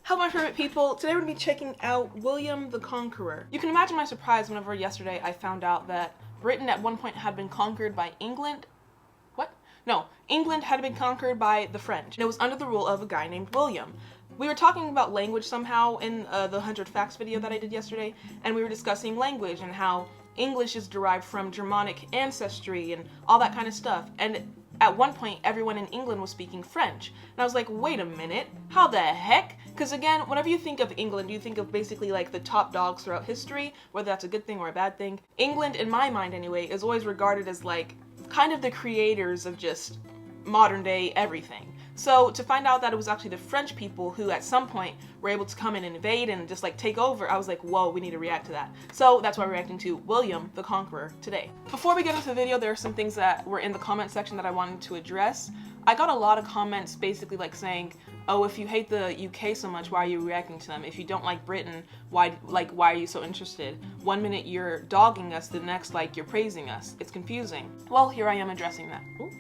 Hello my favorite people, today we're going to be checking out William the Conqueror. You can imagine my surprise whenever yesterday I found out that Britain at one point had been conquered by England. What? No, England had been conquered by the French, and it was under the rule of a guy named William. We were talking about language somehow in the 100 Facts video that I did yesterday, and we were discussing language and how English is derived from Germanic ancestry and all that kind of stuff. And at one point, everyone in England was speaking French. And I was like, wait a minute, how the heck? Because again, whenever you think of England, you think of basically like the top dogs throughout history, whether that's a good thing or a bad thing. England, in my mind anyway, is always regarded as like kind of the creators of just modern day everything. So to find out that it was actually the French people who at some point were able to come in and invade and just like take over, I was like, whoa, we need to react to that. So that's why we're reacting to William the Conqueror today. Before we get into the video, there are some things that were in the comment section that I wanted to address. I got a lot of comments basically like saying, oh, if you hate the UK so much, why are you reacting to them? If you don't like Britain, why are you so interested? One minute you're dogging us, the next like you're praising us. It's confusing. Well, here I am addressing that. Ooh.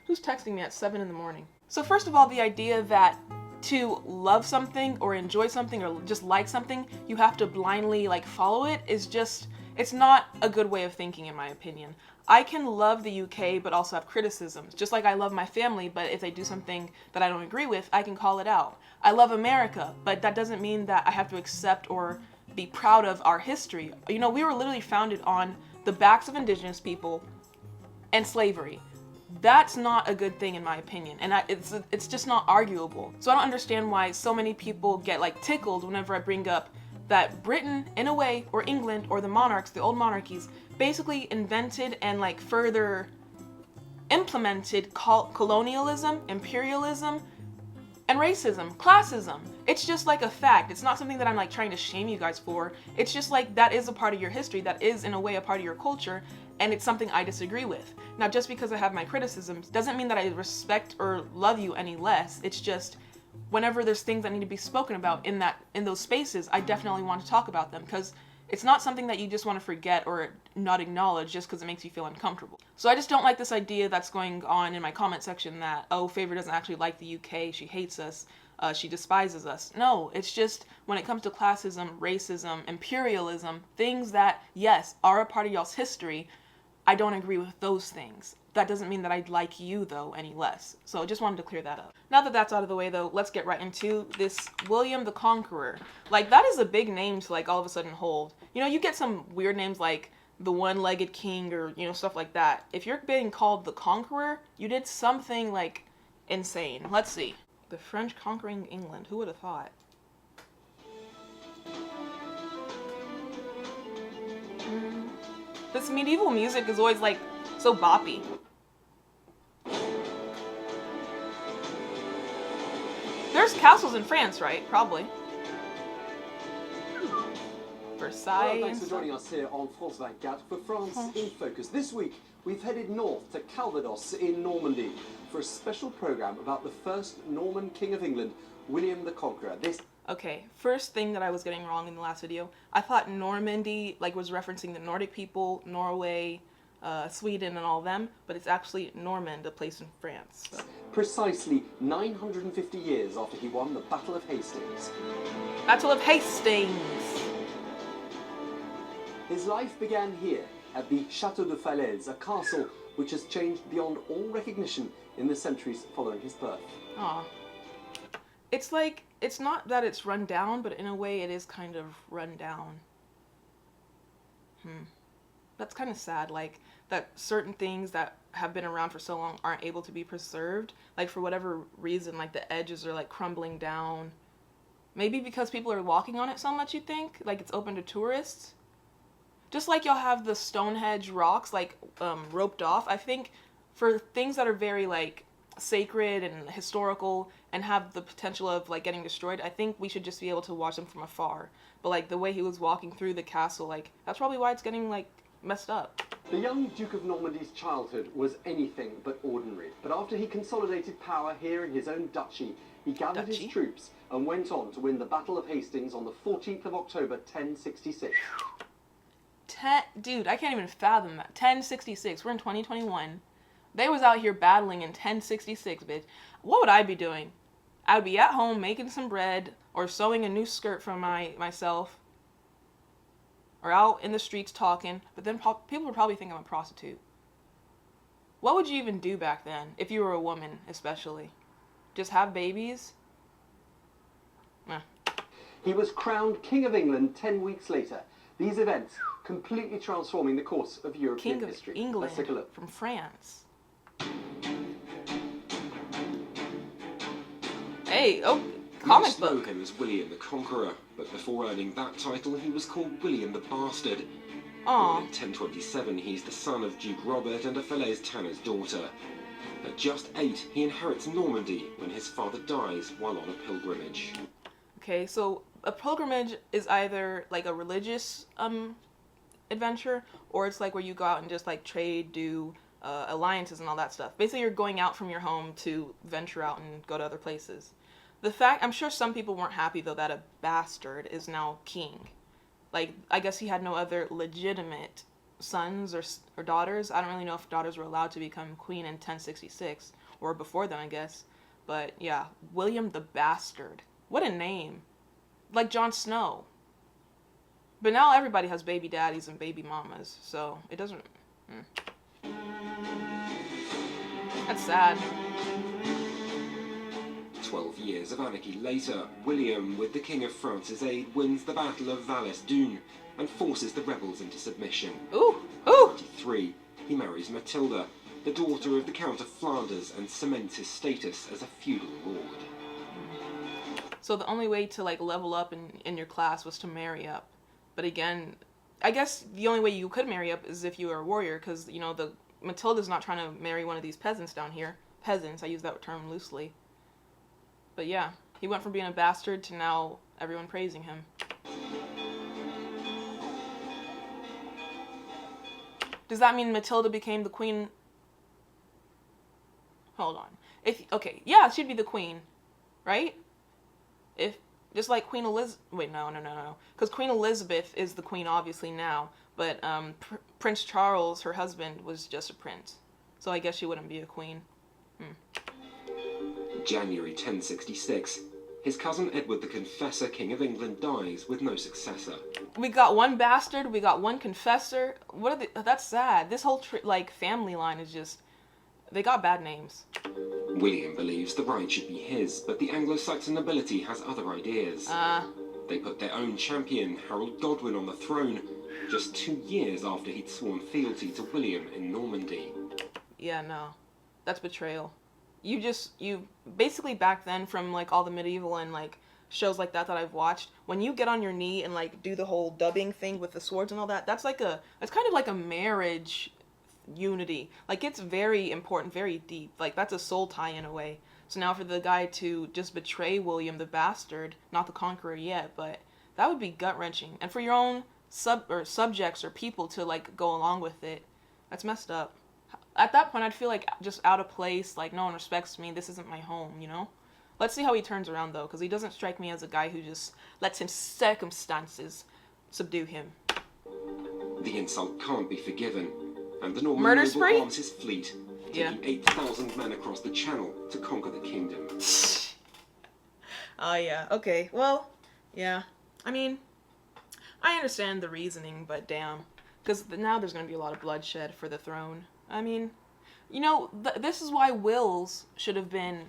Who's texting me at 7 in the morning? So first of all, the idea that to love something or enjoy something or just like something, you have to blindly like follow it is just, it's not a good way of thinking in my opinion. I can love the UK but also have criticisms. Just like I love my family, but if they do something that I don't agree with, I can call it out. I love America, but that doesn't mean that I have to accept or be proud of our history. You know, we were literally founded on the backs of indigenous people and slavery. That's not a good thing in my opinion, and it's just not arguable. So I don't understand why so many people get like tickled whenever I bring up that Britain, in a way, or England, or the monarchs, the old monarchies, basically invented and like further implemented colonialism, imperialism, and racism, classism. It's just like a fact. It's not something that I'm like trying to shame you guys for. It's just like that is a part of your history, that is in a way a part of your culture, and it's something I disagree with. Now, just because I have my criticisms doesn't mean that I respect or love you any less. It's just whenever there's things that need to be spoken about in those spaces, I definitely want to talk about them, because it's not something that you just want to forget or not acknowledge just because it makes you feel uncomfortable. So I just don't like this idea that's going on in my comment section that, oh, Favour doesn't actually like the UK, she hates us, she despises us. No, it's just when it comes to classism, racism, imperialism, things that, yes, are a part of y'all's history, I don't agree with those things. That doesn't mean that I'd like you, though, any less. So I just wanted to clear that up. Now that that's out of the way, though, let's get right into this William the Conqueror. Like, that is a big name to, like, all of a sudden hold. You know, you get some weird names like the One-Legged King or, you know, stuff like that. If you're being called the Conqueror, you did something, like, insane. Let's see. The French conquering England. Who would have thought? This medieval music is always, like, so boppy. There's castles in France, right? Probably. Versailles. Well, thanks for joining us here on France 24 for France in Focus. This week, we've headed north to Calvados in Normandy for a special program about the first Norman King of England, William the Conqueror. Okay, first thing that I was getting wrong in the last video, I thought Normandy like was referencing the Nordic people, Norway, Sweden and all of them, but it's actually Normand, a place in France. So. Precisely 950 years after he won the Battle of Hastings. Battle of Hastings! His life began here at the Château de Falaise, a castle which has changed beyond all recognition in the centuries following his birth. Aw. It's like, it's not that it's run down, but in a way it is kind of run down. That's kind of sad, like, that certain things that have been around for so long aren't able to be preserved. Like, for whatever reason, like, the edges are, like, crumbling down. Maybe because people are walking on it so much, you think? Like, it's open to tourists? Just like y'all have the Stonehenge rocks, like, roped off. I think for things that are very, like, sacred and historical and have the potential of like getting destroyed, I think we should just be able to watch them from afar. But like the way he was walking through the castle, like that's probably why it's getting like messed up. The young Duke of Normandy's childhood was anything but ordinary. But after he consolidated power here in his own duchy, he gathered his troops and went on to win the Battle of Hastings on the 14th of October 1066. Dude, I can't even fathom that. 1066. We're in 2021. They was out here battling in 1066, bitch. What would I be doing? I would be at home making some bread or sewing a new skirt for myself, or out in the streets talking, but then people would probably think I'm a prostitute. What would you even do back then, if you were a woman especially? Just have babies? Nah. He was crowned King of England 10 weeks later. These events completely transforming the course of European King of history. England Let's take a look. from France. Hey, oh, comic Most know book. him as William the Conqueror, but before earning that title, he was called William the Bastard. Aw. Born in 1027, he's the son of Duke Robert and a Falaise tanner's daughter. At just 8, he inherits Normandy when his father dies while on a pilgrimage. Okay, so a pilgrimage is either like a religious adventure, or it's like where you go out and just like trade, do alliances and all that stuff. Basically, you're going out from your home to venture out and go to other places. I'm sure some people weren't happy though that a bastard is now king. Like, I guess he had no other legitimate sons or daughters. I don't really know if daughters were allowed to become queen in 1066 or before then, I guess. But yeah, William the Bastard. What a name. Like Jon Snow. But now everybody has baby daddies and baby mamas, so it doesn't... That's sad. 12 years of anarchy later, William, with the King of France's aid, wins the Battle of Valais-Dune and forces the rebels into submission. Ooh! Ooh! 23, he marries Matilda, the daughter of the Count of Flanders, and cements his status as a feudal lord. So the only way to like level up in your class was to marry up. But again, I guess the only way you could marry up is if you were a warrior, because, you know, Matilda's not trying to marry one of these peasants down here. Peasants, I use that term loosely. But yeah, he went from being a bastard to now everyone praising him. Does that mean Matilda became the queen? Hold on. Okay, yeah, she'd be the queen, right? If just like Queen Elizabeth. Wait, no. Because Queen Elizabeth is the queen, obviously now. But Prince Charles, her husband, was just a prince. So I guess she wouldn't be a queen. January 1066. His cousin Edward the Confessor, King of England, dies with no successor. We got one bastard, we got one confessor. That's sad. This whole family line is just... They got bad names. William believes the right should be his, but the Anglo-Saxon nobility has other ideas. They put their own champion, Harold Godwin, on the throne, just 2 years after he'd sworn fealty to William in Normandy. Yeah, no. That's betrayal. You basically back then, from like all the medieval and like shows like that I've watched, when you get on your knee and like do the whole dubbing thing with the swords and all that, it's kind of like a marriage unity. Like, it's very important, very deep. Like, that's a soul tie in a way. So now for the guy to just betray William the Bastard, not the Conqueror yet, but that would be gut-wrenching. And for your own subjects or people to like go along with it, that's messed up. At that point, I'd feel like just out of place, like no one respects me, this isn't my home, you know? Let's see how he turns around though, because he doesn't strike me as a guy who just lets his circumstances subdue him. The insult can't be forgiven, and the Norman Murder noble spree? arms his fleet, taking 8,000 men across the Channel to conquer the kingdom. Oh yeah, okay, well, yeah. I mean, I understand the reasoning, but damn. Because now there's going to be a lot of bloodshed for the throne. I mean, you know, this is why wills should have been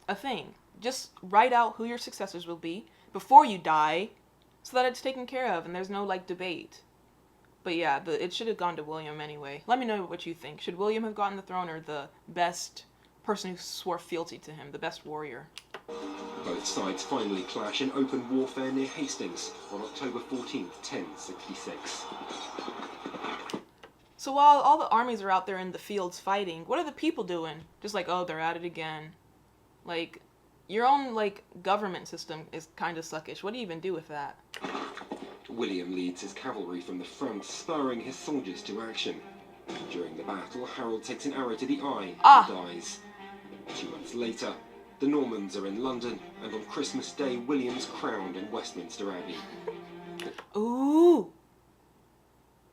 a thing. Just write out who your successors will be before you die, so that it's taken care of and there's no, like, debate. But yeah, it should have gone to William anyway. Let me know what you think. Should William have gotten the throne, or the best person who swore fealty to him, the best warrior? Both sides finally clash in open warfare near Hastings on October 14th, 1066. So while all the armies are out there in the fields fighting, what are the people doing? Just like, oh, they're at it again. Like, your own, like, government system is kind of suckish. What do you even do with that? William leads his cavalry from the front, spurring his soldiers to action. During the battle, Harold takes an arrow to the eye and dies. 2 months later, the Normans are in London, and on Christmas Day, William's crowned in Westminster Abbey. Ooh!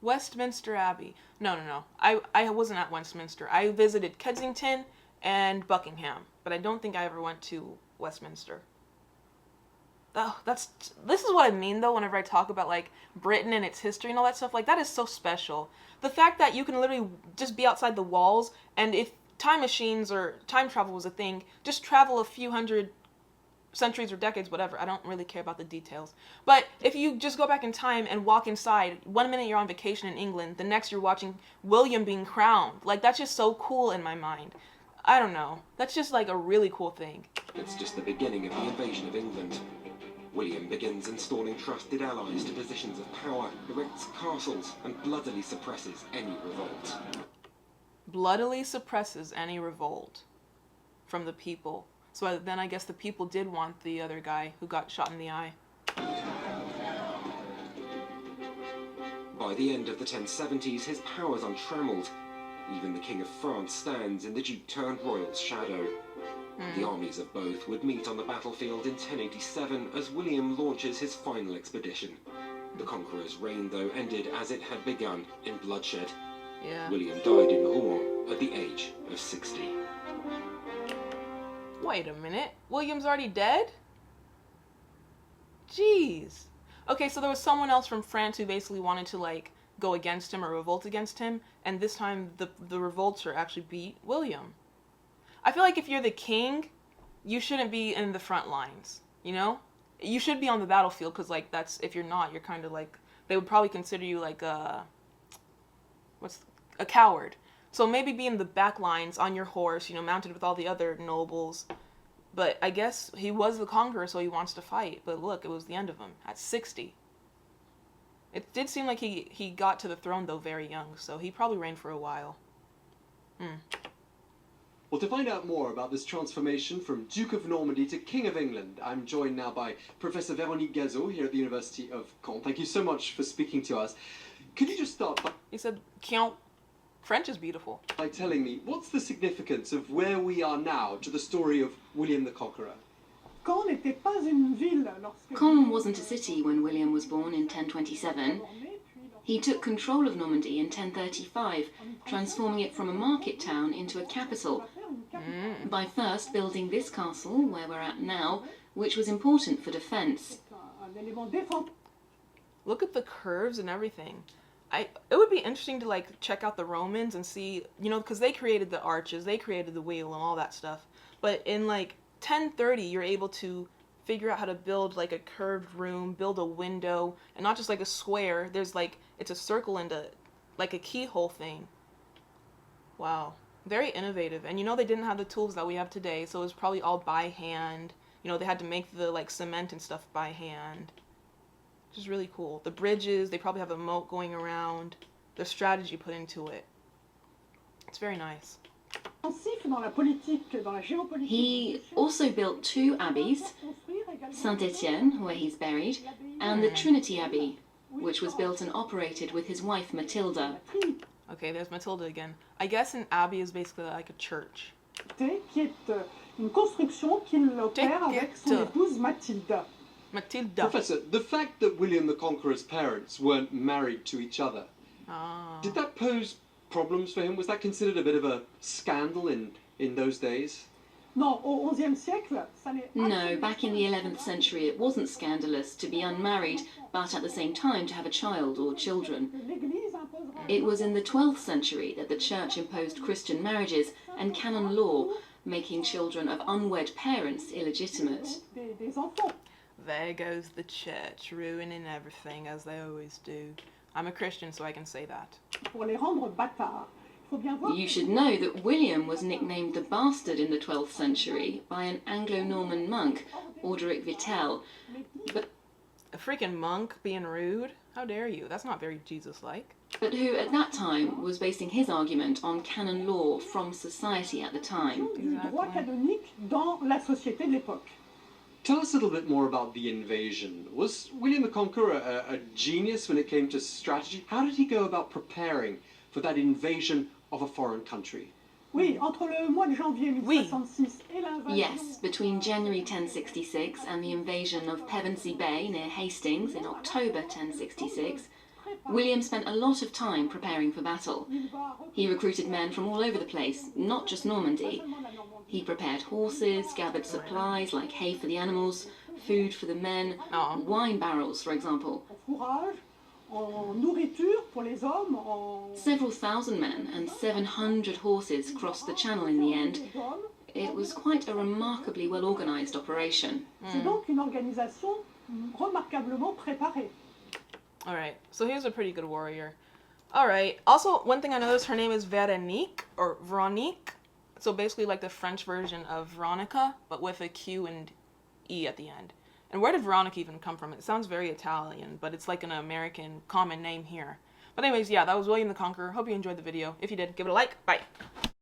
Westminster Abbey. No. I wasn't at Westminster. I visited Kensington and Buckingham, but I don't think I ever went to Westminster. Oh, this is what I mean though whenever I talk about like Britain and its history and all that stuff. Like that is so special. The fact that you can literally just be outside the walls, and if time machines or time travel was a thing, just travel a few hundred centuries or decades, whatever. I don't really care about the details. But if you just go back in time and walk inside, 1 minute you're on vacation in England, the next you're watching William being crowned. Like that's just so cool in my mind. I don't know. That's just like a really cool thing. It's just the beginning of the invasion of England. William begins installing trusted allies to positions of power, erects castles, and bloodily suppresses any revolt. Bloodily suppresses any revolt from the people. So then I guess the people did want the other guy who got shot in the eye. By the end of the 1070s, his power's untrammeled. Even the King of France stands in the Duke-turned-royal's shadow. The armies of both would meet on the battlefield in 1087 as William launches his final expedition. The Conqueror's reign, though, ended as it had begun, in bloodshed. Yeah. William died in Rouen at the age of 60. Wait a minute. William's already dead? Jeez. Okay, so there was someone else from France who basically wanted to, like, go against him or revolt against him, and this time the revolter actually beat William. I feel like if you're the king, you shouldn't be in the front lines, you know? You should be on the battlefield, because, like, that's, if you're not, you're kind of, like, they would probably consider you, like, a coward. So maybe be in the back lines on your horse, you know, mounted with all the other nobles. But I guess he was the conqueror, so he wants to fight. But look, it was the end of him at 60. It did seem like he got to the throne, though, very young, so he probably reigned for a while. Well, to find out more about this transformation from Duke of Normandy to King of England, I'm joined now by Professor Veronica here at the University of Caen. Thank you so much for speaking to us. Could you just start by... He said, Caen. French is beautiful. ...by telling me, what's the significance of where we are now to the story of William the Conqueror? Caen wasn't a city when William was born in 1027. He took control of Normandy in 1035, transforming it from a market town into a capital, by first building this castle, where we're at now, which was important for defense. Look at the curves and everything. It would be interesting to, like, check out the Romans and see, you know, because they created the arches, they created the wheel and all that stuff. But in, like, 1030, you're able to figure out how to build, like, a curved room, build a window, and not just, like, a square. There's, like, it's a circle and like a keyhole thing. Wow. Very innovative. And, you know, they didn't have the tools that we have today, so it was probably all by hand. You know, they had to make the, like, cement and stuff by hand. Which is really cool. The bridges, they probably have a moat going around. The strategy put into it. It's very nice. He also built 2 abbeys, Saint-Étienne, where he's buried, and the Trinity Abbey, which was built and operated with his wife Matilda. Okay, there's Matilda again. I guess an abbey is basically like a church. Matilda. Professor, the fact that William the Conqueror's parents weren't married to each other, did that pose problems for him? Was that considered a bit of a scandal in those days? No, back in the 11th century it wasn't scandalous to be unmarried, but at the same time to have a child or children. It was in the 12th century that the church imposed Christian marriages and canon law, making children of unwed parents illegitimate. There goes the church, ruining everything, as they always do. I'm a Christian, so I can say that. You should know that William was nicknamed the Bastard in the 12th century by an anglo-norman monk, Orderic Vitel. But a freaking monk being rude? How dare you? That's not very Jesus-like. But who, at that time, was basing his argument on canon law from society at the time. Exactly. Tell us a little bit more about the invasion. Was William the Conqueror a genius when it came to strategy? How did he go about preparing for that invasion of a foreign country? Yes, between January 1066 and the invasion of Pevensey Bay near Hastings in October 1066, William spent a lot of time preparing for battle. He recruited men from all over the place, not just Normandy. He prepared horses, gathered supplies like hay for the animals, food for the men, wine barrels, for example. Several thousand men and 700 horses crossed the channel in the end. It was quite a remarkably well-organised operation. Alright, so he was a pretty good warrior. Alright, also, one thing I noticed, her name is Veronique, or Veronique. So basically like the French version of Veronica, but with a Q and E at the end. And where did Veronica even come from? It sounds very Italian, but it's like an American common name here. But anyways, yeah, that was William the Conqueror. Hope you enjoyed the video. If you did, give it a like. Bye!